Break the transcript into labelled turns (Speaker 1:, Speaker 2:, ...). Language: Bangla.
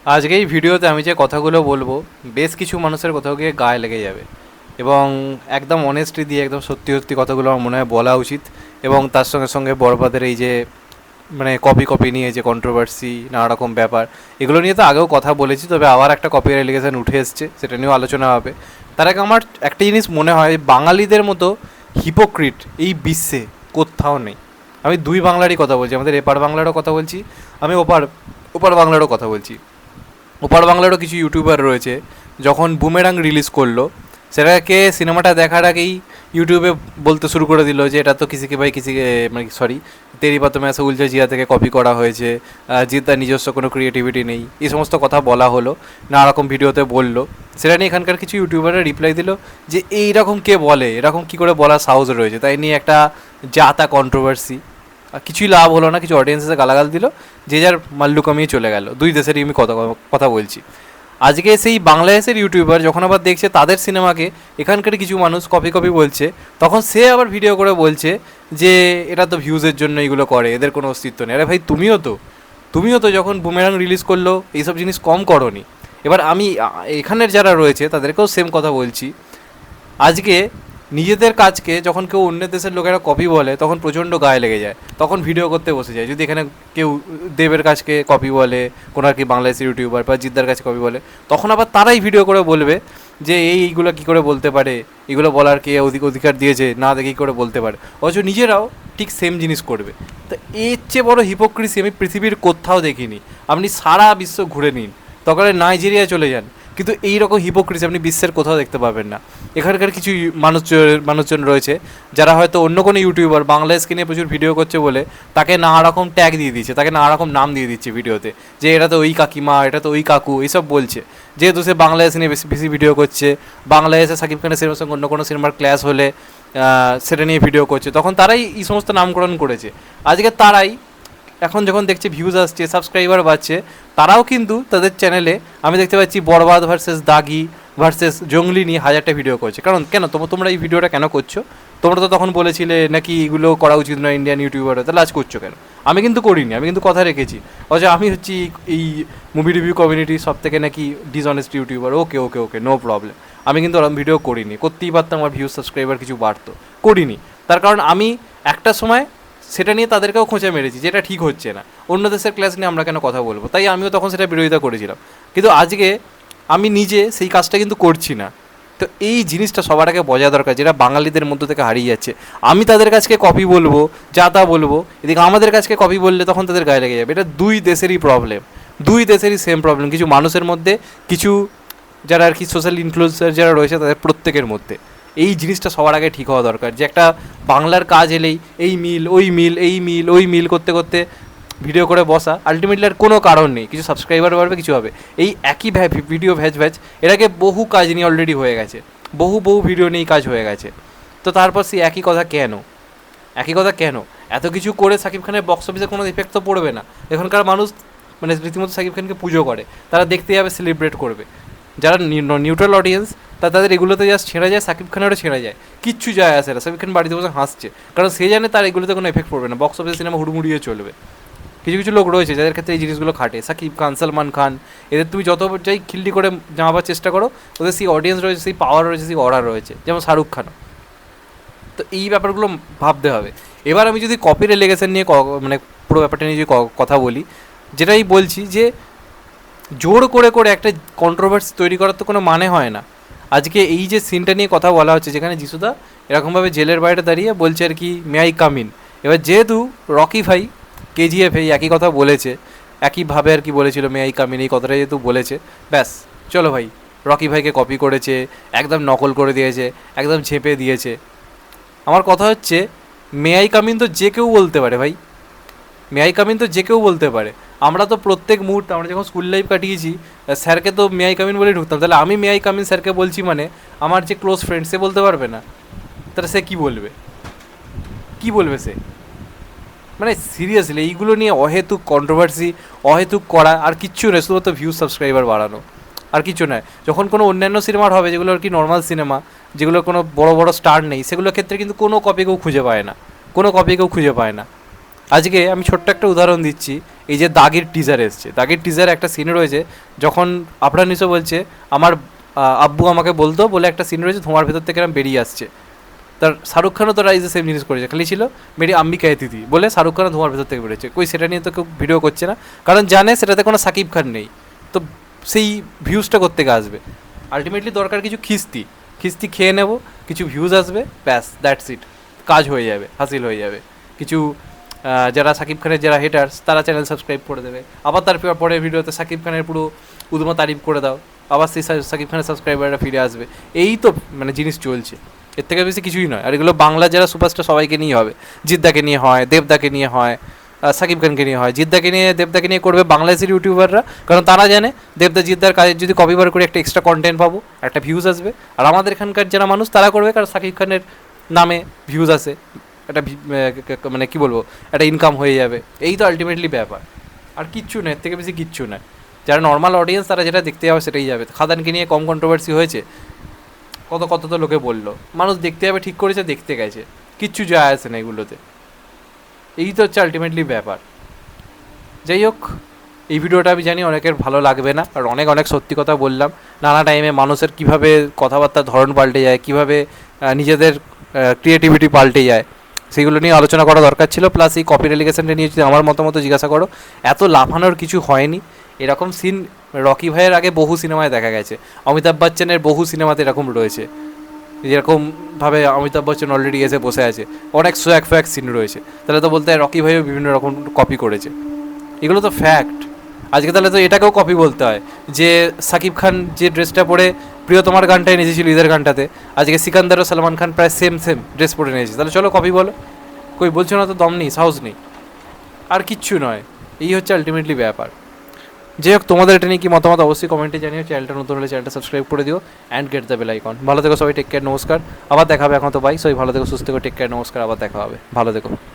Speaker 1: আজকে এই ভিডিওতে আমি যে কথাগুলো বলবো বেশ কিছু মানুষের কোথাও গিয়ে গায়ে লেগে যাবে এবং একদম অনেস্টি দিয়ে একদম সত্যি সত্যি কথাগুলো আমার মনে হয় বলা উচিত। এবং তার সঙ্গে সঙ্গে বরবাদের এই যে কপি কপি নিয়ে যে কন্ট্রোভার্সি নানা রকম ব্যাপার, এগুলো নিয়ে তো আগেও কথা বলেছি, তবে আবার একটা কপির অ্যালিগেশন উঠে এসছে, সেটা নিয়েও আলোচনা হবে। তার আগে আমার একটা জিনিস মনে হয়, বাঙালিদের মতো হিপোক্রিট এই বিশ্বে কোথাও নেই। আমি দুই বাংলারই কথা বলছি, আমাদের এপার বাংলারও কথা বলছি, আমি ওপার ওপার বাংলারও কথা বলছি। ওপার বাংলারও কিছু ইউটিউবার রয়েছে, যখন বুমেরাং রিলিজ করলো সেটাকে সিনেমাটা দেখার আগেই ইউটিউবে বলতে শুরু করে দিল যে এটা তো কিসিকে ভাই কিসিকে, মানে সরি, তেরি পাতমে আসা উলঝা জিয়া থেকে কপি করা হয়েছে, জিদ্দার নিজস্ব কোনো ক্রিয়েটিভিটি নেই, এই সমস্ত কথা বলা হলো, নানা রকম ভিডিওতে বললো। সেটা নিয়ে এখানকার কিছু ইউটিউবাররা রিপ্লাই দিল যে এইরকম কে বলে, এরকম কী করে বলার সাহস রয়েছে, তাই নিয়ে একটা জাতা কন্ট্রোভার্সি। কিছুই লাভ হলো না, কিছু অডিয়েন্সে গালাগাল দিল, যে যার মাল্লু কমিয়ে চলে গেল। দুই দেশেরই আমি কথা কথা বলছি। আজকে সেই বাংলাদেশের ইউটিউবার যখন আবার দেখছে তাদের সিনেমাকে এখানকার কিছু মানুষ কপি কপি বলছে, তখন সে আবার ভিডিও করে বলছে যে এটা তো ভিউজের জন্য এগুলো করে, এদের কোনো অস্তিত্ব নেই। আরে ভাই, তুমিও তো যখন বুমেরাং রিলিজ করলো এইসব জিনিস কম করনি। এবার আমি এখানের যারা রয়েছে তাদেরকেও সেম কথা বলছি। আজকে নিজেদের কাজকে যখন কেউ অন্য দেশের লোকেরা কপি বলে তখন প্রচণ্ড গায়ে লেগে যায়, তখন ভিডিও করতে বসে যায়। যদি এখানে কেউ দেবের কাজকে কপি বলে, কোনো আর কি বাংলাদেশের ইউটিউবার বা জিদ্দার কাছে কপি বলে, তখন আবার তারাই ভিডিও করে বলবে যে এইগুলো কী করে বলতে পারে, এগুলো বলার কে অধিকার দিয়েছে, না দেখে কী করে বলতে পারে। অথচ নিজেরাও ঠিক সেম জিনিস করবে। তো এর চেয়ে বড় হিপোক্রিসি আমি পৃথিবীর কোথাও দেখিনি। আপনি সারা বিশ্ব ঘুরে নিন, তখন নাইজেরিয়া চলে যান, কিন্তু এই রকম হিপোক্রিসি আপনি বিশ্বের কোথাও দেখতে পাবেন না। এখানকার কিছু মানুষজন রয়েছে যারা হয়তো অন্য কোনো ইউটিউবার বাংলাদেশকে নিয়ে প্রচুর ভিডিও করছে বলে তাকে নানা রকম ট্যাগ দিয়ে দিচ্ছে, তাকে নানা রকম নাম দিয়ে দিচ্ছে ভিডিওতে, যে এটা তো ওই কাকিমা, এটা তো ওই কাকু, এইসব বলছে। যেহেতু সে বাংলাদেশ নিয়ে বেশি বেশি ভিডিও করছে, বাংলাদেশে সাকিব খানের সিনেমার সঙ্গে অন্য কোনো সিনেমার ক্ল্যাশ হলে সেটা নিয়ে ভিডিও করছে, তখন তারাই এই সমস্ত নামকরণ করেছে। আজকে তারাই এখন যখন দেখছে ভিউজ আসছে, সাবস্ক্রাইবার বাড়ছে, তারাও কিন্তু তাদের চ্যানেলে আমি দেখতে পাচ্ছি বরবাদ ভার্সেস দাগি ভার্সেস জঙ্গলি নিয়ে হাজারটা ভিডিও করছে। কারণ কেন তোমরা এই ভিডিওটা কেন করছো? তোমরা তো তখন বলেছিলে নাকি এগুলো করা উচিত নয় ইন্ডিয়ান ইউটিউবার, তাহলে আজ করছো কেন? আমি কিন্তু করিনি, আমি কিন্তু কথা রেখেছি। অথচ আমি হচ্ছি এই মুভি রিভিউ কমিউনিটির সব থেকে নাকি ডিসঅনেস্ট ইউটিউবার। ওকে ওকে ওকে, নো প্রবলেম। আমি কিন্তু ওরকম ভিডিও করিনি, করতেই পারতাম, আমার ভিউজ সাবস্ক্রাইবার কিছু বাড়তো, করিনি। তার কারণ আমি একটা সময় সেটা নিয়ে তাদেরকেও খোঁচা মেরেছি যে এটা ঠিক হচ্ছে না, অন্য দেশের ক্লাস নিয়ে আমরা কেন কথা বলবো, তাই আমিও তখন সেটা বিরোধিতা করেছিলাম। কিন্তু আজকে আমি নিজে সেই কাজটা কিন্তু করছি না। তো এই জিনিসটা সবার আগে বোঝা দরকার, যেটা বাঙালিদের মধ্য থেকে হারিয়ে যাচ্ছে। আমি তাদের কাছকে কপি বলবো, যা তা বলবো, এদিকে আমাদের কাছকে কপি বললে তখন তাদের গায়ে লেগে যাবে। এটা দুই দেশেরই প্রবলেম, দুই দেশেরই সেম প্রবলেম। কিছু মানুষের মধ্যে, কিছু যারা আর কি সোশ্যাল ইনফ্লুয়েন্সার যারা রয়েছে তাদের প্রত্যেকের মধ্যে এই জিনিসটা সবার আগে ঠিক হওয়া দরকার। যে একটা বাংলার কাজ এলেই এই মিল ওই মিল, এই মিল ওই মিল করতে করতে ভিডিও করে বসা, আলটিমেটলি আর কোনো কারণ নেই। কিছু সাবস্ক্রাইবার বাড়বে, কিছু হবে, এই একই ভিডিও ভ্যাজ এর আগে বহু কাজ নিয়ে অলরেডি হয়ে গেছে, বহু ভিডিও নিয়েই কাজ হয়ে গেছে। তো তারপর সেই একই কথা কেন, একই কথা কেন? এত কিছু করে সাকিব খানের বক্স অফিসে কোনো ইফেক্ট তো পড়বে না। এখনকার মানুষ মানে রীতিমতো সাকিব খানকে পুজো করে, তারা দেখতে যাবে, সেলিব্রেট করবে। যারা নিউট্রাল অডিয়েন্স, তাদের এগুলোতে জাস্ট ছেড়ে যায়, সাকিব খানেরও ছেড়ে যায়, কিচ্ছু যায় আসে না। সাকিব খান বাড়িতে বসে হাসছে, কারণ সে জানে তার এগুলোতে কোনো এফেক্ট পড়বে না, বক্স অফিসে সিনেমা হুড়মুড়িয়ে চলবে। কিছু কিছু লোক রয়েছে যাদের ক্ষেত্রে এই জিনিসগুলো খাটে, সাকিব খান, সালমান খান, এদের তুমি যত যাই খিল্লি করে জামাবার চেষ্টা করো, ওদের সেই অডিয়েন্স রয়েছে, সেই পাওয়ার রয়েছে, সেই অর্ডার রয়েছে, যেমন শাহরুখ খান। তো এই ব্যাপারগুলো ভাবতে হবে। এবার আমি যদি কপির এলিগেশন নিয়ে মানে পুরো ব্যাপারটা নিয়ে যদি কথা বলি, যেটাই বলছি যে জোর করে করে একটা কন্ট্রোভার্সি তৈরি করার তো কোনো মানে হয় না। আজকে এই যে সিনটা নিয়ে কথা বলা হচ্ছে, যেখানে যিশুদা এরকমভাবে জেলের বাইরে দাঁড়িয়ে বলছে আর কি মে আই কাম ইন। এবার যেহেতু রকি ভাই কেজিএফ এই একই কথা বলেছে, একইভাবে আর কি বলেছিল মে আই কাম ইন, এই কথাটা যেহেতু বলেছে, ব্যাস চলো ভাই, রকি ভাইকে কপি করেছে, একদম নকল করে দিয়েছে, একদম ঝেঁপে দিয়েছে। আমার কথা হচ্ছে মে আই কাম ইন তো যে কেউ বলতে পারে ভাই, মে আই কামিন তো যে কেউ বলতে পারে। আমরা তো প্রত্যেক মুহূর্তে, আমরা যখন স্কুল লাইফ কাটিয়েছি, স্যারকে তো মে আই কামিন বলেই ঢুকতাম। তাহলে আমি মে আই কামিন স্যারকে বলছি মানে আমার যে ক্লোজ ফ্রেন্ড সে বলতে পারবে না? তাহলে সে কী বলবে, কী বলবে সে? মানে সিরিয়াসলি এইগুলো নিয়ে অহেতুক কন্ট্রোভার্সি, অহেতুক করা আর কিচ্ছু নয়, শুধুমাত্র ভিউজ সাবস্ক্রাইবার বাড়ানো, আর কিছু নয়। যখন কোনো অন্যান্য সিনেমার হবে, যেগুলো আর কি নর্মাল সিনেমা, যেগুলো কোনো বড় বড় স্টার নেই, সেগুলোর ক্ষেত্রে কিন্তু কোনো কপি কেউ খুঁজে পায় না, কোনো কপি কেউ খুঁজে পায় না। আজকে আমি ছোট্ট একটা উদাহরণ দিচ্ছি, এই যে দাগের টিজার এসছে, দাগের টিজারে একটা সিন রয়েছে যখন আপনার নিশো বলছে আমার আব্বু আমাকে বলতো বলে একটা সিন রয়েছে ধোঁয়ার ভেতর থেকে এরম বেরিয়ে আসছে। তার শাহরুখ খানও তো রাইজে সেম জিনিস করেছে, খালি ছিল মেরি আম্মি কাহেতি থি বলে শাহরুখ খানও ধোঁয়ার ভেতর থেকে বেরোচ্ছে, কই সেটা নিয়ে তো কেউ ভিডিও করছে না, কারণ জানে সেটাতে কোনো সাকিব খান নেই, তো সেই ভিউজটা কোত্থেকে আসবে। আলটিমেটলি দরকার কিছু খিস্তি, খিস্তি খেয়ে নেব, কিছু ভিউজ আসবে, ব্যাস দ্যাটস ইট, কাজ হয়ে যাবে, হাসিল হয়ে যাবে। কিছু যারা সাকিব খানের যারা হেটার্স তারা চ্যানেল সাবস্ক্রাইব করে দেবে, আবার তার পরের ভিডিওতে সাকিব খানের পুরো উদম তারিফ করে দাও, আবার সেই সাকিব খানের সাবস্ক্রাইবাররা ফিরে আসবে। এই তো মানে জিনিস চলছে, এর থেকে বেশি কিছুই নয়। আর এগুলো বাংলা যারা সুপারস্টার সবাইকে নিয়ে হবে, জিদ্দাকে নিয়ে হয়, দেবদাকে নিয়ে হয়, সাকিব খানকে নিয়ে হয়। জিদ্দাকে নিয়ে দেবদাকে নিয়ে করবে বাংলাদেশের ইউটিউবাররা, কারণ তারা জানে দেবদা জিদ্দার কাজের যদি কপি বার করে একটা এক্সট্রা কন্টেন্ট পাবো, একটা ভিউজ আসবে। আর আমাদের এখানকার যারা মানুষ তারা করবে কারণ সাকিব খানের নামে ভিউজ আসে, একটা মানে কী বলবো, একটা ইনকাম হয়ে যাবে। এই তো আলটিমেটলি ব্যাপার, আর কিচ্ছু নয়, এর থেকে বেশি কিচ্ছু নয়। যারা নর্মাল অডিয়েন্স তারা যেটা দেখতে যাবে সেটাই যাবে। খাদানকে নিয়ে কম কন্ট্রোভার্সি হয়েছে, কত কত তো লোকে বললো, মানুষ দেখতে যাবে, ঠিক করেছে, দেখতে গেছে, কিচ্ছু যায় আসে না এগুলোতে। এই তো হচ্ছে আলটিমেটলি ব্যাপার। যাই হোক, এই ভিডিওটা আমি জানি অনেকের ভালো লাগবে না, আর অনেক অনেক সত্যি কথা বললাম। নানা টাইমে মানুষের কীভাবে কথাবার্তার ধরন পাল্টে যায়, কীভাবে নিজেদের ক্রিয়েটিভিটি পাল্টে যায়, সেগুলো নিয়ে আলোচনা করা দরকার ছিল। প্লাস এই কপি রেলিগেশনটা নিয়ে যদি আমার মতামত জিজ্ঞাসা করো, এত লাফানোর কিছু হয়নি। এরকম সিন রকি ভাইয়ের আগে বহু সিনেমায় দেখা গেছে, অমিতাভ বচ্চনের বহু সিনেমাতে এরকম রয়েছে, যেরকমভাবে অমিতাভ বচ্চন অলরেডি এসে বসে আছে, অনেক সোয়াক ফোয়াক সিন রয়েছে। তাহলে তো বলতে হয় রকি ভাইও বিভিন্ন রকম কপি করেছে, এগুলো তো ফ্যাক্ট। আজকে তাহলে তো এটাকেও কপি বলতে হয় যে সাকিব খান যে ড্রেসটা পরে প্রিয়তমার গানটায় নেচেছিল ঈদের গানটাতে, আজকে সিকান্দার ও সালমান খান প্রায় সেম সেম ড্রেস পরে নিয়েছে, তাহলে চলো কপি বলো। কই বলছো না তো, দম নেই, সাহস নেই, আর কিচ্ছু নয়। এই হচ্ছে আলটিমেটলি ব্যাপার। যাই হোক, তোমাদের এটা নিয়ে কি মতামত অবশ্যই কমেন্টে জানিও। চ্যানেলটা নতুন হলে চ্যানেলটা সাবস্ক্রাইব করে দিও and get the bell icon. ভালো থেকো সবাই, টেক কেয়ার, নমস্কার, আবার দেখা হবে। এখন তো বাই, সবাই ভালো থেকো, সুস্থ থেকো, টেক কেয়ার, নমস্কার, আবার দেখা হবে, ভালো থেকো।